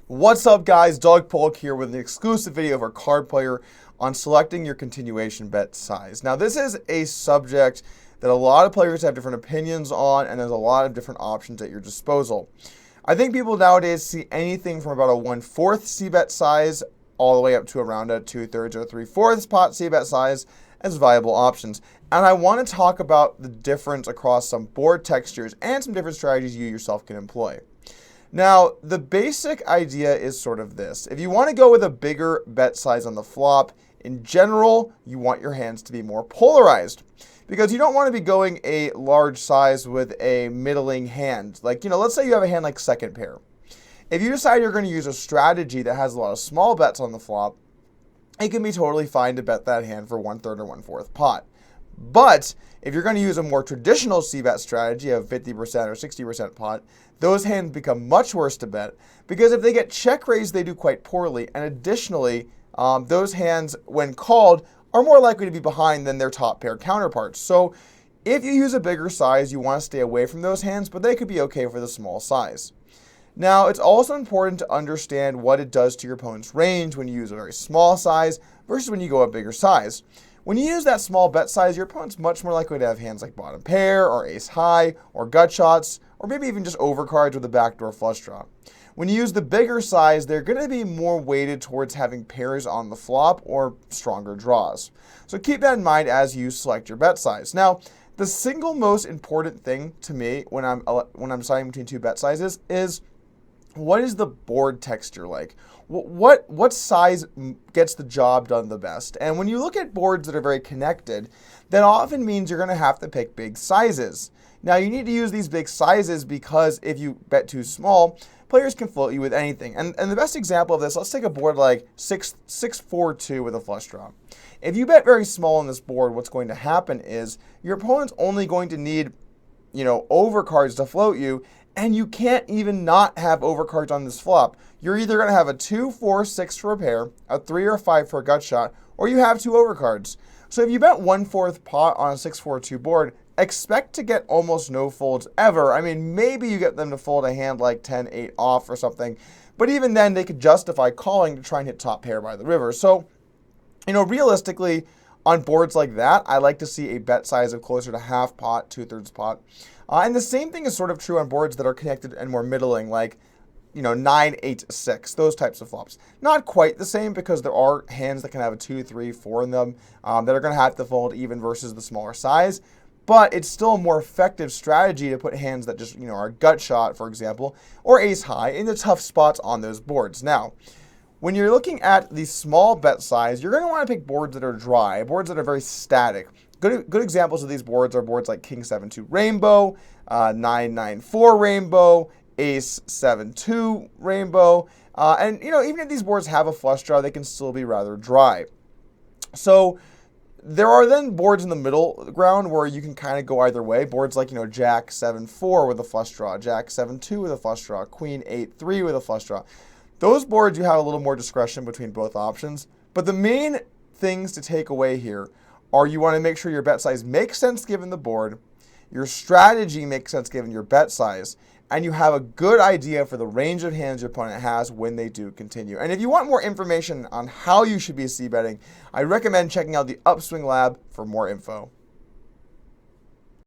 What's up, guys? Doug Polk here with an exclusive video of our card player on selecting your continuation bet size. Now, this is a subject that a lot of players have different opinions on, and there's a lot of different options at your disposal. I think people nowadays see anything from about a 1/4 c-bet size all the way up to around a 2/3 or 3/4 pot c-bet size as viable options. And I want to talk about the difference across some board textures and some different strategies you yourself can employ. Now, the basic idea is sort of this. If you want to go with a bigger bet size on the flop, in general, you want your hands to be more polarized because you don't want to be going a large size with a middling hand. Like, let's say you have a hand like second pair. If you decide you're going to use a strategy that has a lot of small bets on the flop, it can be totally fine to bet that hand for 1/3 or 1/4 pot. But if you're going to use a more traditional c-bet strategy of 50% or 60% pot, those hands become much worse to bet because if they get check raised, they do quite poorly. And additionally, those hands, when called, are more likely to be behind than their top pair counterparts. So if you use a bigger size, you want to stay away from those hands, but they could be okay for the small size. Now, it's also important to understand what it does to your opponent's range when you use a very small size versus when you go a bigger size. When you use that small bet size, your opponent's much more likely to have hands like bottom pair or ace high or gut shots or maybe even just overcards with a backdoor flush draw. When you use the bigger size, they're going to be more weighted towards having pairs on the flop or stronger draws. So keep that in mind as you select your bet size. Now, the single most important thing to me when I'm deciding between two bet sizes is what is the board texture like? What size gets the job done the best? And when you look at boards that are very connected, that often means you're going to have to pick big sizes. Now, you need to use these big sizes because if you bet too small, players can float you with anything. And the best example of this, let's take a board like 6-4-2 with a flush draw. If you bet very small on this board, what's going to happen is your opponent's only going to need, overcards to float you, and you can't even not have overcards on this flop. You're either going to have a 2-4-6 for a pair, a 3 or a 5 for a gut shot, or you have two overcards. So if you bet 1/4 pot on a 6-4-2 board, expect to get almost no folds ever. I mean, maybe you get them to fold a hand like 10-8 off or something, but even then they could justify calling to try and hit top pair by the river. So, realistically, on boards like that, I like to see a bet size of closer to half pot, 2/3 pot. And the same thing is sort of true on boards that are connected and more middling, like 9-8-6, those types of flops. Not quite the same because there are hands that can have a 2, 3, 4 in them that are going to have to fold even versus the smaller size. But it's still a more effective strategy to put hands that just are gut shot, for example, or ace high in the tough spots on those boards. Now, when you're looking at the small bet size, you're going to want to pick boards that are dry, boards that are very static. Good examples of these boards are boards like King 7-2 Rainbow, 9-9-4 Rainbow, Ace 7-2 Rainbow, and even if these boards have a flush draw, they can still be rather dry. So there are then boards in the middle ground where you can kind of go either way. Boards like Jack 7-4 with a flush draw, Jack 7-2 with a flush draw, Queen 8-3 with a flush draw. Those boards you have a little more discretion between both options, but the main things to take away here are you want to make sure your bet size makes sense given the board, your strategy makes sense given your bet size, and you have a good idea for the range of hands your opponent has when they do continue. And if you want more information on how you should be c-betting, I recommend checking out the Upswing Lab for more info.